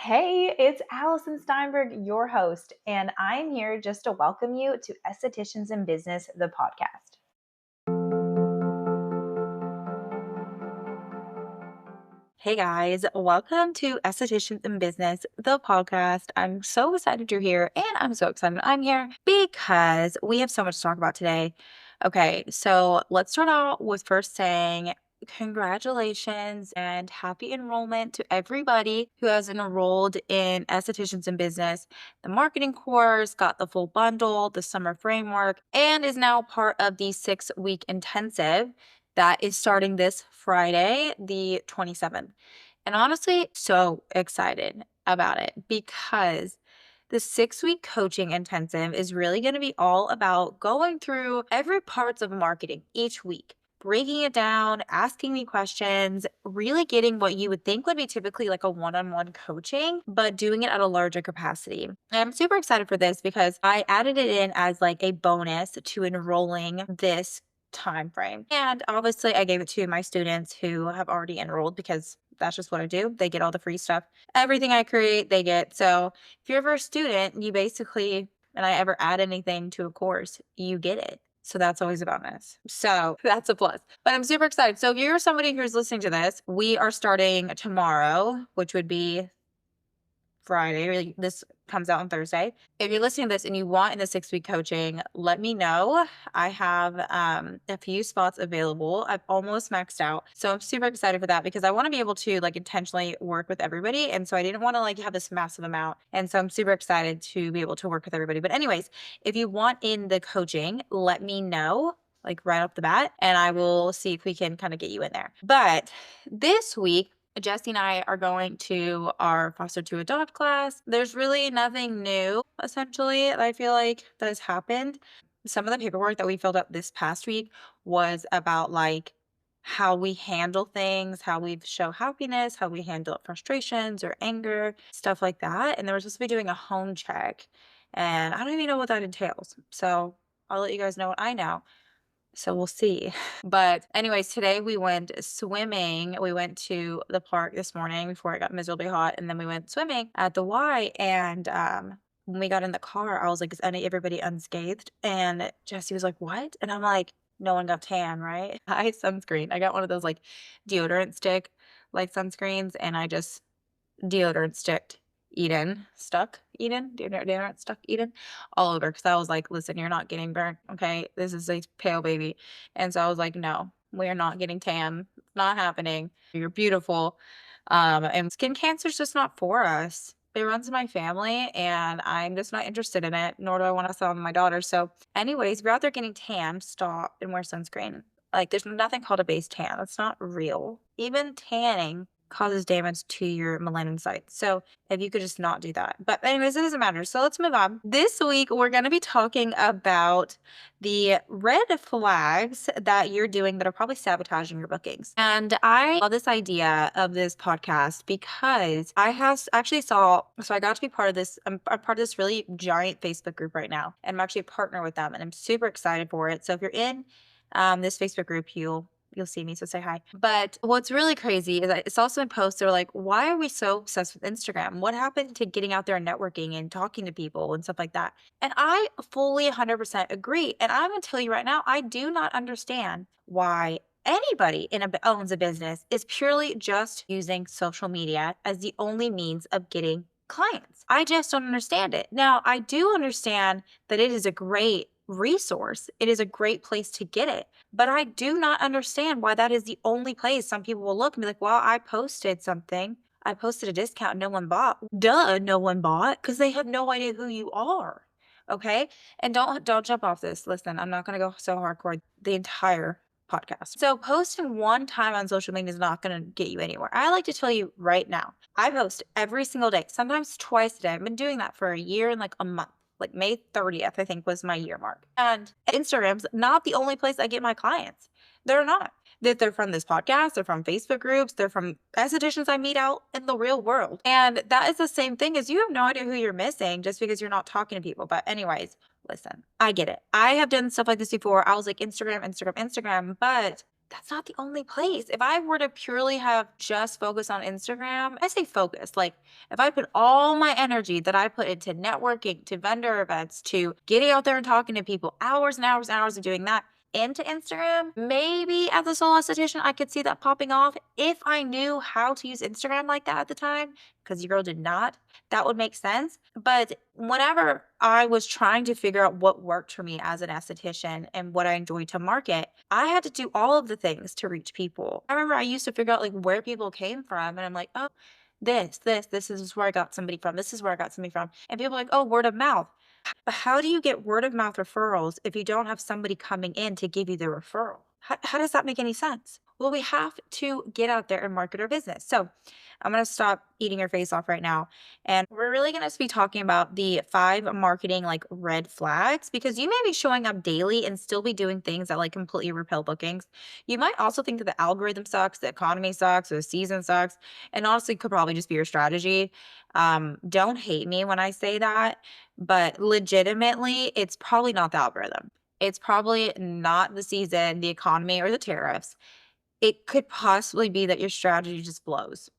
Hey, it's Allison Steinberg, your host, and I'm here just to welcome you to Estheticians in Business, the podcast. Hey guys, welcome to Estheticians in Business, the podcast. I'm so excited you're here, and I'm so excited I'm here because we have so much to talk about today. Okay, so let's start out with first saying congratulations and happy enrollment to everybody who has enrolled in Estheticians in Business. The marketing course got the full bundle, the summer framework, and is now part of the 6-week intensive that is starting this Friday, the 27th. And honestly, so excited about it because the 6-week coaching intensive is really going to be all about going through every parts of marketing each week, breaking it down, asking me questions, really getting what you would think would be typically like a one-on-one coaching, but doing it at a larger capacity. And I'm super excited for this because I added it in as like a bonus to enrolling this time frame. And obviously I gave it to my students who have already enrolled because that's just what I do. They get all the free stuff. Everything I create, they get. So if you're ever a student, you basically, and I ever add anything to a course, you get it. So that's always a bonus. So that's a plus. But I'm super excited. So if you're somebody who's listening to this, we are starting tomorrow, which would be Friday. Really, this comes out on Thursday. If you're listening to this and you want in the 6-week coaching, let me know. I have a few spots available. I've almost maxed out. So I'm super excited for that because I want to be able to like intentionally work with everybody. And so I didn't want to like have this massive amount. And so I'm super excited to be able to work with everybody. But anyways, if you want in the coaching, let me know like right off the bat, and I will see if we can kind of get you in there. But this week, Jesse and I are going to our foster to adopt class. There's really nothing new, essentially, that I feel like that has happened. Some of the paperwork that we filled out this past week was about like how we handle things, how we show happiness, how we handle frustrations or anger, stuff like that. And they were supposed to be doing a home check. And I don't even know what that entails. So I'll let you guys know what I know. So we'll see. But anyways, today we went swimming. We went to the park this morning before it got miserably hot, and then we went swimming at the Y. And when we got in the car, I was like, "Is everybody unscathed?" And Jesse was like, "What?" And I'm like, "No one got tan, right?" I sunscreen. I got one of those like deodorant stick like sunscreens, and I just deodorant sticked deodorant stuck Eden all over because I was like, listen, you're not getting burnt. Okay. This is a pale baby. And so I was like, no, we are not getting tan. It's not happening. You're beautiful. And skin cancer is just not for us. It runs in my family and I'm just not interested in it, nor do I want to sell it to my daughter. So, anyways, if you're out there getting tan, stop and wear sunscreen. Like, there's nothing called a base tan. That's not real. Even tanning causes damage to your melanocytes. So if you could just not do that. But anyways, it doesn't matter. So let's move on. This week, we're going to be talking about the red flags that you're doing that are probably sabotaging your bookings. And I love this idea of this podcast because I have actually so I got to be part of this. I'm part of this really giant Facebook group right now. And I'm actually a partner with them and I'm super excited for it. So if you're in this Facebook group, you'll see me, so say hi. But what's really crazy is that it's also in posts. They're like, why are we so obsessed with Instagram? What happened to getting out there and networking and talking to people and stuff like that? And I fully 100% agree. And I'm going to tell you right now, I do not understand why anybody owns a business is purely just using social media as the only means of getting clients. I just don't understand it. Now, I do understand that it is a great resource. It is a great place to get it. But I do not understand why that is the only place some people will look and be like, well, I posted something. I posted a discount, no one bought. Duh, no one bought because they have no idea who you are. Okay? And don't jump off this. Listen, I'm not gonna go so hardcore the entire podcast. So posting one time on social media is not gonna get you anywhere. I like to tell you right now, I post every single day, sometimes twice a day. I've been doing that for a year and like a month. Like May 30th, I think was my year mark. And Instagram's not the only place I get my clients. They're not. That they're from this podcast, they're from Facebook groups, they're from estheticians I meet out in the real world. And that is the same thing as you have no idea who you're missing just because you're not talking to people. But anyways, listen, I get it. I have done stuff like this before. I was like Instagram, Instagram, Instagram, but that's not the only place. If I were to purely have just focus on Instagram, I say focus, like if I put all my energy that I put into networking, to vendor events, to getting out there and talking to people, hours and hours and hours of doing that into Instagram, maybe as a solo esthetician, I could see that popping off if I knew how to use Instagram like that at the time, because your girl did not. That would make sense. But whenever I was trying to figure out what worked for me as an esthetician and what I enjoyed to market, I had to do all of the things to reach people. I remember I used to figure out like where people came from, and I'm like, oh, this is where I got somebody from. This is where I got somebody from. And people are like, oh, word of mouth. But how do you get word of mouth referrals if you don't have somebody coming in to give you the referral? How does that make any sense? Well, we have to get out there and market our business. So I'm going to stop eating your face off right now. And we're really going to be talking about the 5 marketing like red flags, because you may be showing up daily and still be doing things that like completely repel bookings. You might also think that the algorithm sucks, the economy sucks, or the season sucks. And honestly, could probably just be your strategy. Don't hate me when I say that, but legitimately, it's probably not the algorithm. It's probably not the season, the economy, or the tariffs. It could possibly be that your strategy just blows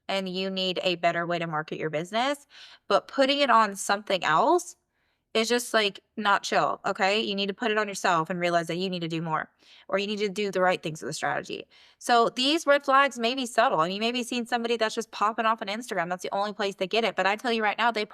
and you need a better way to market your business, but putting it on something else is just like not chill. Okay. You need to put it on yourself and realize that you need to do more, or you need to do the right things with the strategy. So these red flags may be subtle, and you may be seeing somebody that's just popping off on Instagram. That's the only place they get it. But I tell you right now, they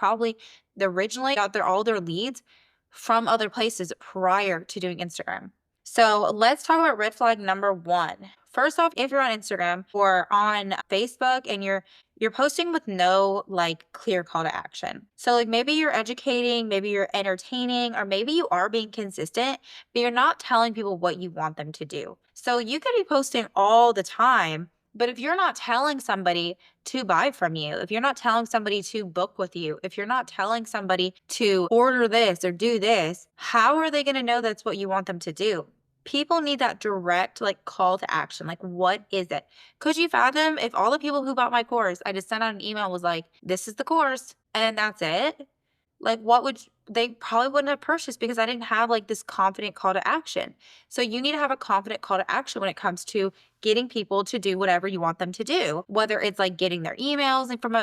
originally got all their leads from other places prior to doing Instagram. So let's talk about red flag number one. First off, if you're on Instagram or on Facebook and you're posting with no like clear call to action. So like maybe you're educating, maybe you're entertaining, or maybe you are being consistent, but you're not telling people what you want them to do. So you could be posting all the time, but if you're not telling somebody to buy from you, if you're not telling somebody to book with you, if you're not telling somebody to order this or do this, how are they going to know that's what you want them to do? People need that direct like call to action. Like, what is it? Could you fathom if all the people who bought my course, I just sent out an email was like, this is the course, and that's it? Like, they probably wouldn't have purchased because I didn't have like this confident call to action. So you need to have a confident call to action when it comes to getting people to do whatever you want them to do, whether it's like getting their emails and from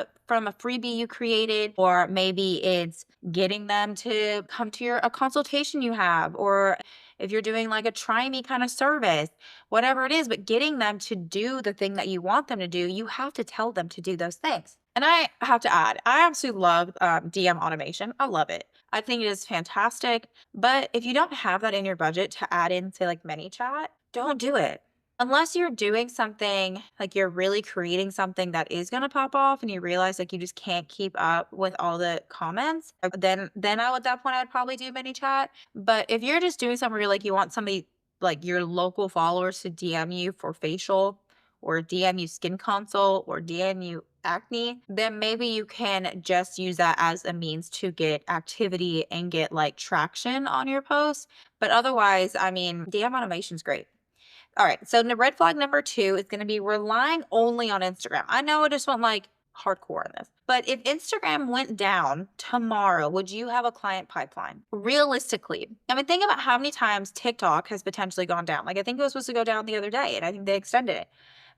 a freebie you created, or maybe it's getting them to come to a consultation you have, or if you're doing like a try me kind of service, whatever it is, but getting them to do the thing that you want them to do, you have to tell them to do those things. And I have to add, I absolutely love DM automation. I love it. I think it is fantastic. But if you don't have that in your budget to add in, say, like ManyChat, don't do it. Unless you're doing something like you're really creating something that is going to pop off and you realize like you just can't keep up with all the comments, then I would at that point I'd probably do ManyChat. But if you're just doing something where you're like you want somebody like your local followers to DM you for facial, or DM you skin consult, or DM you acne, then maybe you can just use that as a means to get activity and get like traction on your posts. But otherwise, I mean, DM automation is great. All right. So the red flag number two is going to be relying only on Instagram. I know I just went like hardcore on this, but if Instagram went down tomorrow, would you have a client pipeline? Realistically, I mean, think about how many times TikTok has potentially gone down. Like, I think it was supposed to go down the other day, and I think they extended it.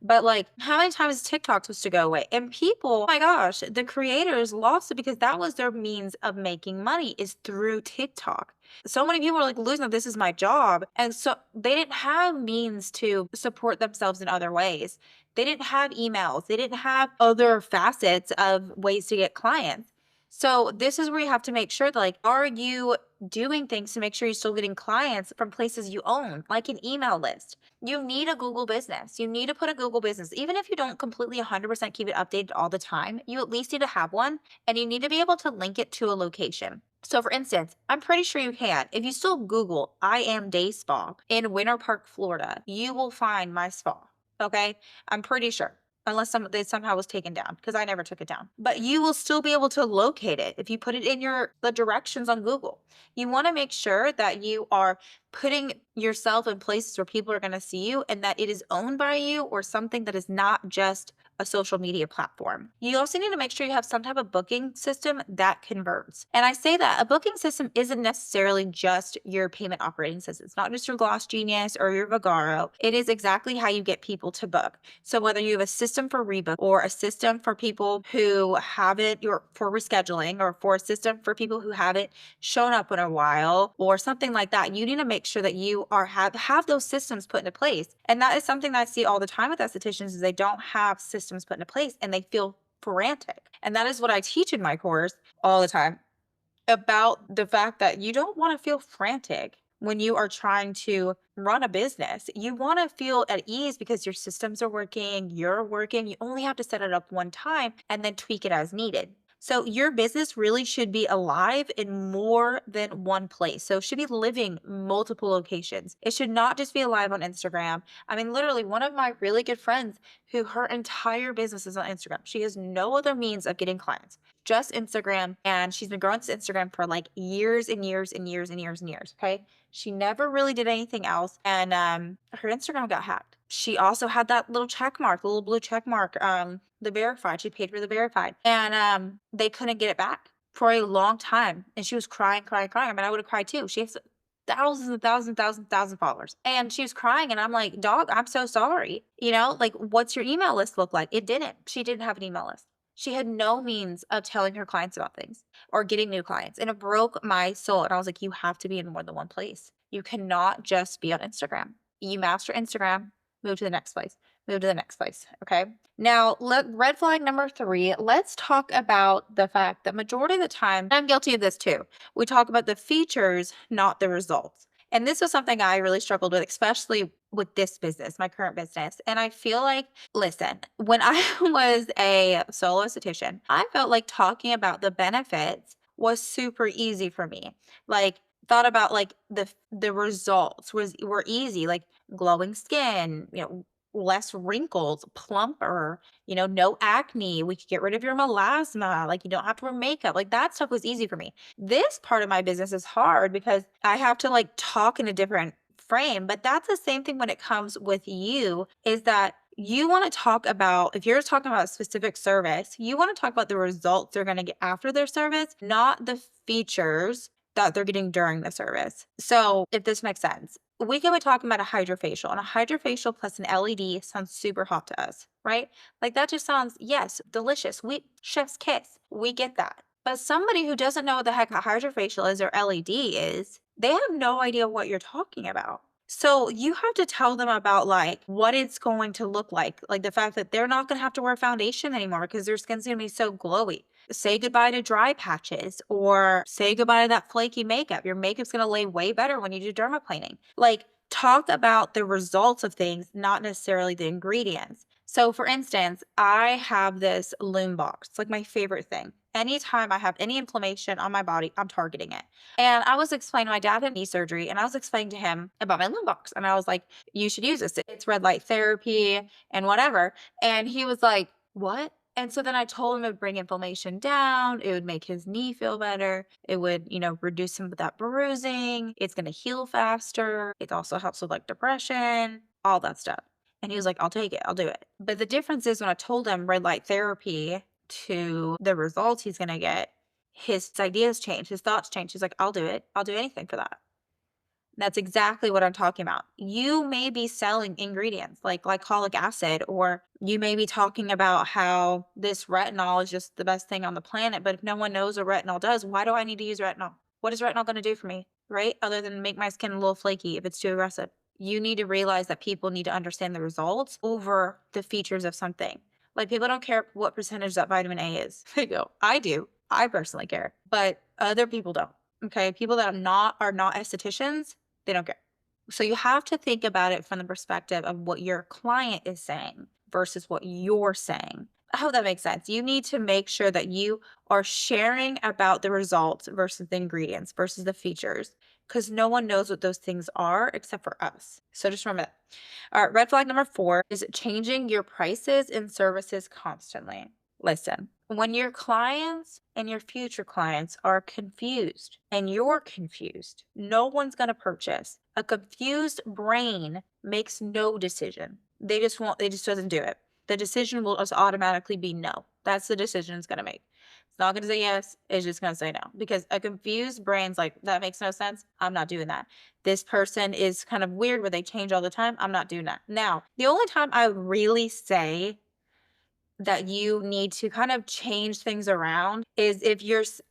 But like, how many times is TikTok supposed to go away? And people, oh my gosh, the creators lost it because that was their means of making money, is through TikTok. So many people are like, losing, this is my job. And so they didn't have means to support themselves in other ways. They didn't have emails. They didn't have other facets of ways to get clients. So this is where you have to make sure that, like, are you doing things to make sure you're still getting clients from places you own, like an email list? You need a Google business. You need to put a Google business. Even if you don't completely 100% keep it updated all the time, you at least need to have one, and you need to be able to link it to a location. So for instance, I'm pretty sure you can. If you still Google I am day spa in Winter Park, Florida, you will find my spa. Okay. I'm pretty sure. Unless they somehow was taken down, because I never took it down. But you will still be able to locate it if you put it in the directions on Google. You want to make sure that you are putting yourself in places where people are going to see you, and that it is owned by you, or something that is not just a social media platform. You also need to make sure you have some type of booking system that converts. And I say that a booking system isn't necessarily just your payment operating system. It's not just your Gloss Genius or your Vagaro. It is exactly how you get people to book. So whether you have a system for rebook or a system for people who haven't, or for rescheduling, or for a system for people who haven't shown up in a while or something like that, you need to make sure that you are have those systems put into place. And that is something that I see all the time with estheticians is they don't have systems put into place and they feel frantic. And that is what I teach in my course all the time, about the fact that you don't want to feel frantic when you are trying to run a business. You want to feel at ease because your systems are working, you're working. You only have to set it up one time and then tweak it as needed. So your business really should be alive in more than one place. So it should be living multiple locations. It should not just be alive on Instagram. I mean, literally, one of my really good friends who her entire business is on Instagram. She has no other means of getting clients, just Instagram. And she's been growing this Instagram for like years and years and years and years and years. Okay. She never really did anything else. And her Instagram got hacked. She also had that little check mark, the little blue check mark, the verified. She paid for the verified. And they couldn't get it back for a long time. And she was crying, crying, crying. I mean, I would have cried too. She has thousands and thousands, thousands, thousands of followers. And she was crying. And I'm like, dog, I'm so sorry. You know, like, what's your email list look like? It didn't. She didn't have an email list. She had no means of telling her clients about things or getting new clients. And it broke my soul. And I was like, you have to be in more than one place. You cannot just be on Instagram. You master Instagram, move to the next place, move to the next place. Okay. Now, red flag number 3, let's talk about the fact that majority of the time, and I'm guilty of this too, we talk about the features, not the results. And this was something I really struggled with, especially with this business, my current business. And I feel like, listen, when I was a solo esthetician, I felt like talking about the benefits was super easy for me. Like, thought about like the results were easy, like glowing skin, less wrinkles, plumper, no acne. We could get rid of your melasma. Like, you don't have to wear makeup. Like, that stuff was easy for me. This part of my business is hard because I have to like talk in a different frame. But that's the same thing when it comes with you, is that you want to talk about, if you're talking about a specific service, you want to talk about the results they're going to get after their service, not the features that they're getting during the service. So if this makes sense, we could be talking about a hydrofacial, and a hydrofacial plus an LED sounds super hot to us, right? Like, that just sounds, yes, delicious. We chef's kiss. We get that. But somebody who doesn't know what the heck a hydrofacial is or LED is, they have no idea what you're talking about. So you have to tell them about like what it's going to look like the fact that they're not going to have to wear foundation anymore because their skin's going to be so glowy. Say goodbye to dry patches, or say goodbye to that flaky makeup. Your makeup's going to lay way better when you do dermaplaning. Like, talk about the results of things, not necessarily the ingredients. So for instance, I have this loom box. It's like my favorite thing. Anytime I have any inflammation on my body, I'm targeting it. And I was explaining, my dad had knee surgery, and I was explaining to him about my loom box. And I was like, you should use this. It's red light therapy and whatever. And he was like, what? And so then I told him it would bring inflammation down. It would make his knee feel better. It would, reduce some of that bruising. It's going to heal faster. It also helps with like depression, all that stuff. And he was like, I'll take it. I'll do it. But the difference is when I told him red light therapy to the results he's going to get, his ideas changed. His thoughts changed. He's like, I'll do it. I'll do anything for that. That's exactly what I'm talking about. You may be selling ingredients like glycolic acid, or you may be talking about how this retinol is just the best thing on the planet. But if no one knows what retinol does, why do I need to use retinol? What is retinol going to do for me, right? Other than make my skin a little flaky if it's too aggressive. You need to realize that people need to understand the results over the features of something. Like, people don't care what percentage that vitamin A is. They go, I do. I personally care, but other people don't. Okay. People that are not estheticians, they don't care. So you have to think about it from the perspective of what your client is saying versus what you're saying. I hope that makes sense. You need to make sure that you are sharing about the results versus the ingredients versus the features, because no one knows what those things are except for us. So just remember that. All right, red flag number 4 is changing your prices and services constantly. Listen, when your clients and your future clients are confused and you're confused, no one's going to purchase. A confused brain makes no decision. They just doesn't do it. the decision will just automatically be no. That's the decision it's going to make. It's not going to say yes. It's just going to say no because a confused brain's like, that makes no sense. I'm not doing that. This person is kind of weird where they change all the time. I'm not doing that. Now, the only time I really say that you need to kind of change things around is if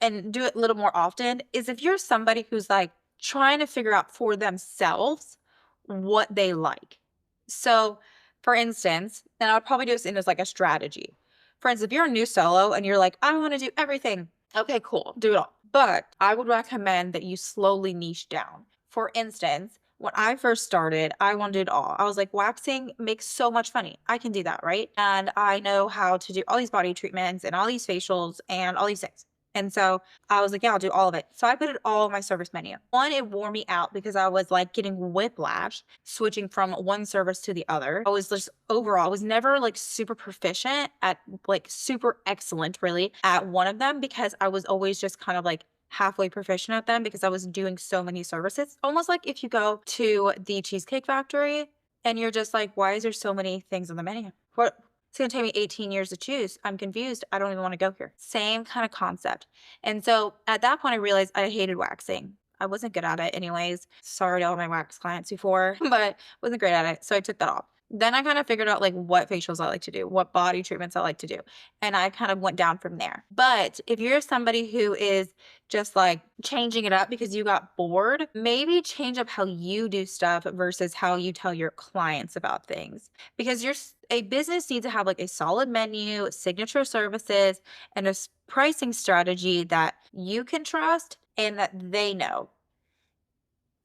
and do it a little more often, is if you're somebody who's like trying to figure out for themselves what they like. So, for instance, and I would probably do this in as like a strategy. For instance, if you're a new solo and you're like, I want to do everything. Okay, cool. Do it all. But I would recommend that you slowly niche down. For instance, when I first started, I wanted it all. I was like, waxing makes so much money. I can do that, right? And I know how to do all these body treatments and all these facials and all these things. And so I was like, yeah, I'll do all of it. So I put it all on my service menu. One, it wore me out because I was like getting whiplash switching from one service to the other. I was just overall, I was never like super proficient at like super excellent really at one of them because I was always just kind of like halfway proficient at them because I was doing so many services. Almost like if you go to the Cheesecake Factory and you're just like, why is there so many things on the menu? What? It's going to take me 18 years to choose. I'm confused. I don't even want to go here. Same kind of concept. And so at that point, I realized I hated waxing. I wasn't good at it anyways. Sorry to all my wax clients before, but wasn't great at it. So I took that off. Then I kind of figured out like what facials I like to do, what body treatments I like to do. And I kind of went down from there. But if you're somebody who is just like changing it up because you got bored, maybe change up how you do stuff versus how you tell your clients about things. Because a business needs to have like a solid menu, signature services, and a pricing strategy that you can trust and that they know.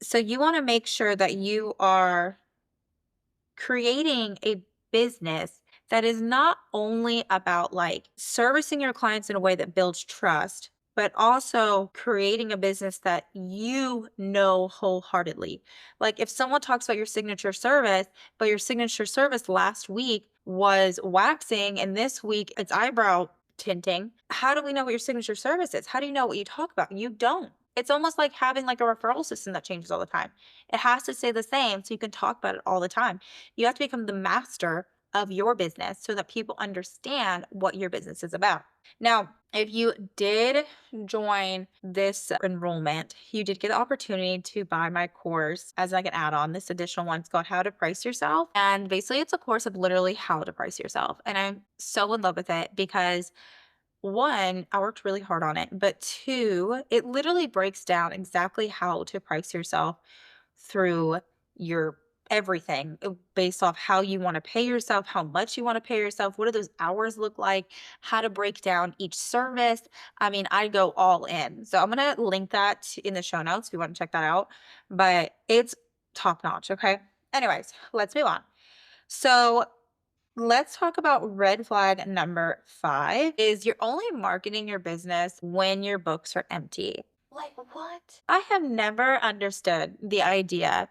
So you want to make sure that you are creating a business that is not only about like servicing your clients in a way that builds trust, but also creating a business that you know wholeheartedly. Like if someone talks about your signature service, but your signature service last week was waxing and this week it's eyebrow tinting, how do we know what your signature service is? How do you know what you talk about? You don't. It's almost like having like a referral system that changes all the time. It has to stay the same so you can talk about it all the time. You have to become the master of your business so that people understand what your business is about. Now, if you did join this enrollment, you did get the opportunity to buy my course as like an add-on. This additional one's called How to Price Yourself. And basically it's a course of literally how to price yourself. And I'm so in love with it because one, I worked really hard on it, but two, it literally breaks down exactly how to price yourself through your everything based off how you want to pay yourself, how much you want to pay yourself, what do those hours look like, how to break down each service. I mean, I go all in. So I'm going to link that in the show notes if you want to check that out, but it's top notch. Okay. Anyways, let's move on. So let's talk about red flag number 5 is you're only marketing your business when your books are empty. Like what? I have never understood the idea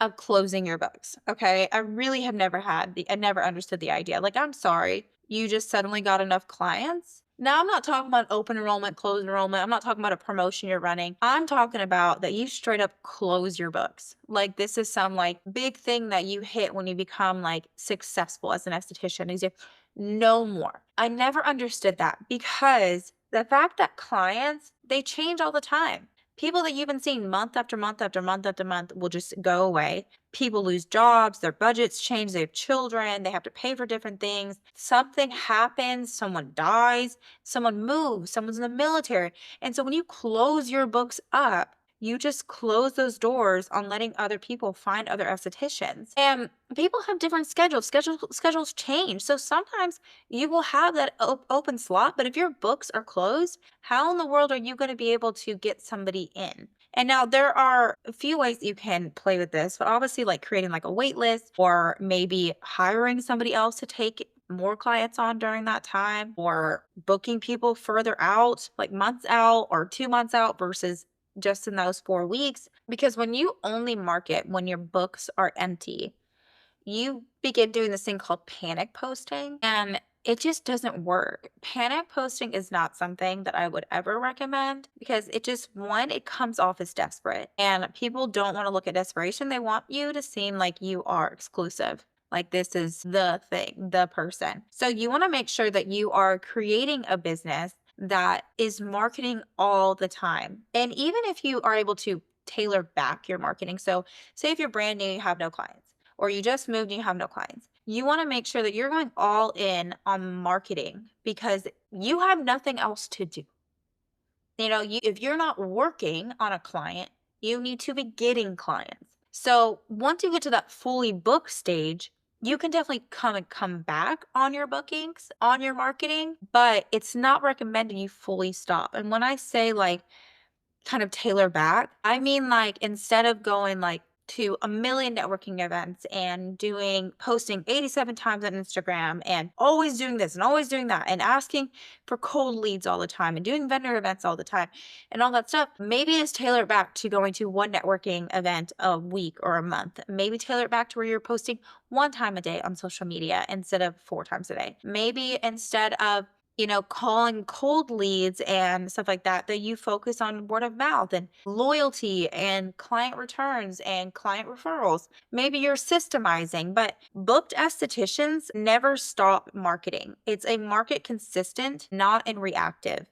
of closing your books. Okay. I really have never I never understood the idea. Like, I'm sorry, you just suddenly got enough clients. Now, I'm not talking about open enrollment, closed enrollment. I'm not talking about a promotion you're running. I'm talking about that you straight up close your books. Like, this is some like big thing that you hit when you become like successful as an esthetician is you no more. I never understood that because the fact that clients, they change all the time. People that you've been seeing month after month after month after month will just go away. People lose jobs, their budgets change, they have children, they have to pay for different things. Something happens, someone dies, someone moves, someone's in the military. And so when you close your books up, you just close those doors on letting other people find other estheticians. And people have different schedules. Schedules change. So sometimes you will have that open slot, but if your books are closed, how in the world are you going to be able to get somebody in? And now there are a few ways you can play with this, but obviously like creating like a wait list or maybe hiring somebody else to take more clients on during that time or booking people further out, like months out or 2 months out versus just in those 4 weeks. Because when you only market when your books are empty, you begin doing this thing called panic posting and it just doesn't work. Panic posting is not something that I would ever recommend because it just, one, it comes off as desperate and people don't want to look at desperation. They want you to seem like you are exclusive. Like this is the thing, the person. So you want to make sure that you are creating a business that is marketing all the time. And even if you are able to tailor back your marketing. So say if you're brand new, you have no clients, or you just moved and you have no clients. You want to make sure that you're going all in on marketing because you have nothing else to do. If you're not working on a client, you need to be getting clients. So once you get to that fully booked stage, you can definitely come back on your bookings, on your marketing, but it's not recommended you fully stop. And when I say like kind of tailor back. I mean, like, instead of going like to a million networking events and posting 87 times on Instagram and always doing this and always doing that and asking for cold leads all the time and doing vendor events all the time and all that stuff, maybe it's tailor it back to going to one networking event a week or a month. Maybe tailor it back to where you're posting one time a day on social media instead of four times a day. Maybe instead of calling cold leads and stuff like that, that you focus on word of mouth and loyalty and client returns and client referrals. Maybe you're systemizing, but booked estheticians never stop marketing. It's a market consistent, not in reactive.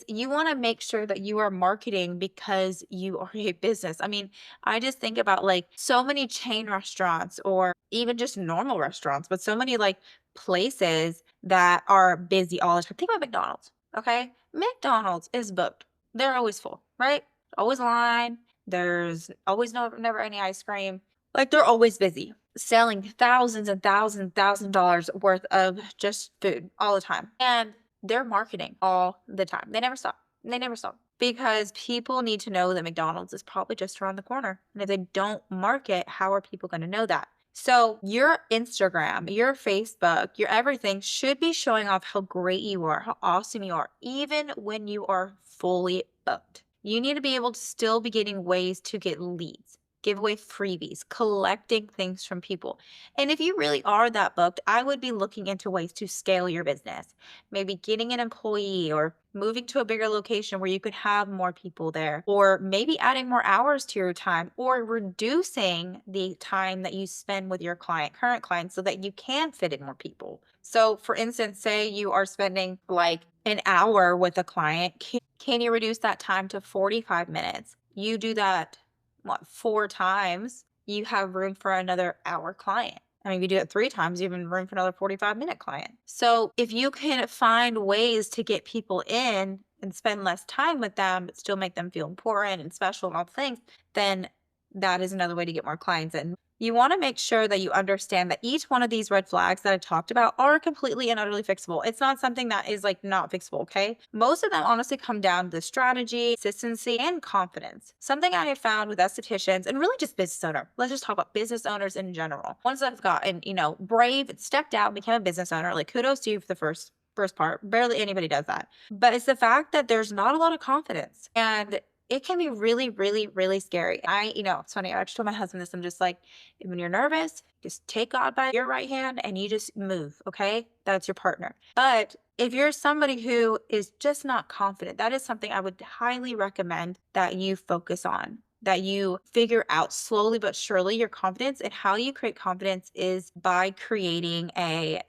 You want to make sure that you are marketing because you are a business. I mean, I just think about like so many chain restaurants or even just normal restaurants, but so many like places that are busy all the time. Think about McDonald's, okay? McDonald's is booked. They're always full, right? Always a line. There's always never any ice cream. Like they're always busy, selling thousands and $1,000s worth of just food all the time. And they're marketing all the time. They never stop. They never stop because people need to know that McDonald's is probably just around the corner. And if they don't market, how are people going to know that? So your Instagram, your Facebook, your everything should be showing off how great you are, how awesome you are, even when you are fully booked. You need to be able to still be getting ways to get leads, give away freebies, collecting things from people. And if you really are that booked, I would be looking into ways to scale your business. Maybe getting an employee or moving to a bigger location where you could have more people there, or maybe adding more hours to your time, or reducing the time that you spend with your current client, so that you can fit in more people. So, for instance, say you are spending like an hour with a client, can you reduce that time to 45 minutes? You do that, what, four times, you have room for another hour client. I mean, if you do it three times, you have room for another 45-minute client. So if you can find ways to get people in and spend less time with them, but still make them feel important and special and all the things, then that is another way to get more clients in. You want to make sure that you understand that each one of these red flags that I talked about are completely and utterly fixable. It's not something that is like not fixable, okay? Most of them honestly come down to strategy, consistency, and confidence. Something I have found with estheticians and really just business owner. Let's just talk about business owners in general. Ones that have gotten, brave, stepped out, became a business owner. Like kudos to you for the first part. Barely anybody does that. But it's the fact that there's not a lot of confidence. And it can be really, really, really scary. It's funny. I actually told my husband this. I'm just like, when you're nervous, just take God by your right hand and you just move, okay? That's your partner. But if you're somebody who is just not confident, that is something I would highly recommend that you focus on, that you figure out slowly but surely your confidence. And how you create confidence is by creating a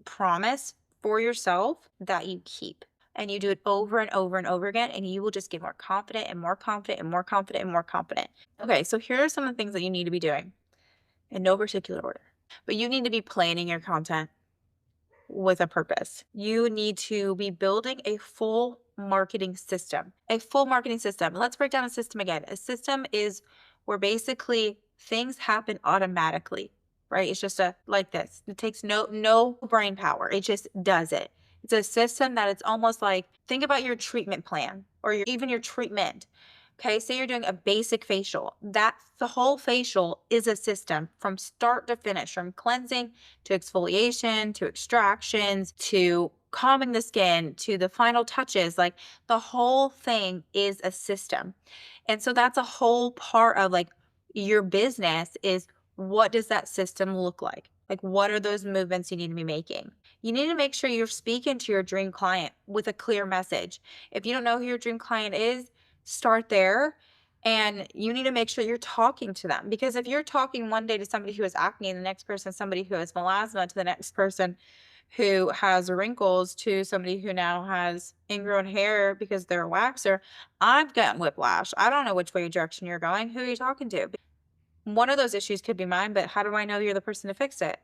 promise for yourself that you keep. And you do it over and over and over again, and you will just get more confident and more confident and more confident and more confident. Okay, so here are some of the things that you need to be doing in no particular order. But you need to be planning your content with a purpose. You need to be building a full marketing system. A full marketing system. Let's break down a system again. A system is where basically things happen automatically, right? It's just like this. It takes no brain power. It just does it. It's a system that it's almost like, think about your treatment plan or even your treatment. Okay, say you're doing a basic facial. The whole facial is a system from start to finish, from cleansing to exfoliation to extractions to calming the skin to the final touches. Like the whole thing is a system. And so that's a whole part of like your business is, what does that system look like? Like, what are those movements you need to be making? You need to make sure you're speaking to your dream client with a clear message. If you don't know who your dream client is, start there. And you need to make sure you're talking to them, because if you're talking one day to somebody who has acne, and the next person somebody who has melasma, to the next person who has wrinkles, to somebody who now has ingrown hair because they're a waxer, I've gotten whiplash. I don't know which way direction you're going. Who are you talking to? One of those issues could be mine, but how do I know you're the person to fix it?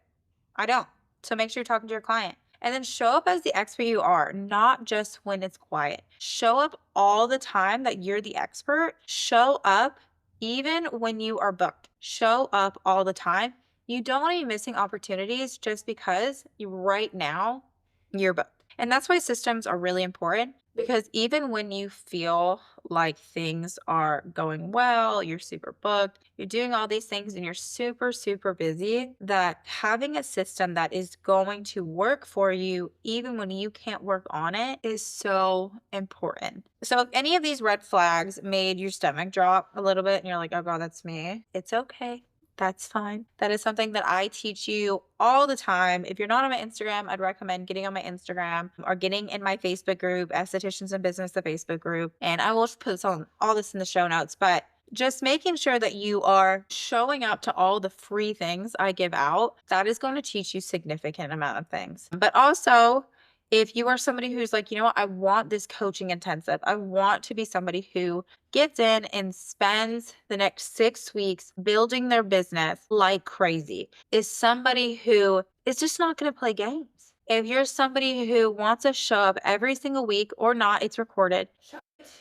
I don't. So make sure you're talking to your client. And then show up as the expert you are, not just when it's quiet. Show up all the time that you're the expert. Show up even when you are booked. Show up all the time. You don't want to be missing opportunities just because right now you're booked. And that's why systems are really important, because even when you feel like things are going well, you're super booked, you're doing all these things and you're super, super busy, that having a system that is going to work for you, even when you can't work on it, is so important. So if any of these red flags made your stomach drop a little bit and you're like, oh God, that's me, it's okay. That's fine. That is something that I teach you all the time. If you're not on my Instagram, I'd recommend getting on my Instagram or getting in my Facebook group, Estheticians in Business, the Facebook group. And I will put this on all this in the show notes. But just making sure that you are showing up to all the free things I give out, that is going to teach you significant amount of things. But also, if you are somebody who's like, you know what, I want this coaching intensive, I want to be somebody who gets in and spends the next 6 weeks building their business like crazy, is somebody who is just not going to play games. If you're somebody who wants to show up every single week, or not, it's recorded,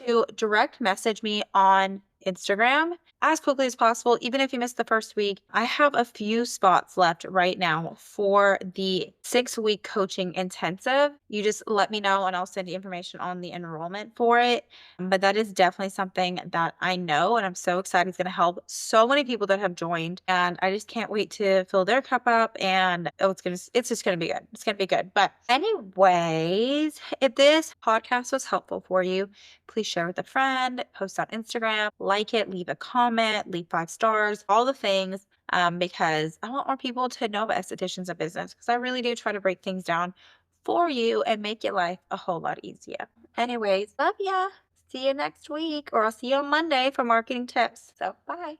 to direct message me on Instagram as quickly as possible. Even if you missed the first week, I have a few spots left right now for the 6 week coaching intensive. You just let me know and I'll send you information on the enrollment for it. But that is definitely something that I know and I'm so excited. It's going to help so many people that have joined. And I just can't wait to fill their cup up. And it's just gonna be good. It's gonna be good. But anyways, if this podcast was helpful for you, please share with a friend, post on Instagram, like it, leave a comment, leave 5 stars, all the things. Because I want more people to know about estheticians in business, because I really do try to break things down for you and make your life a whole lot easier. Anyways, love ya. See you next week, or I'll see you on Monday for marketing tips. So bye.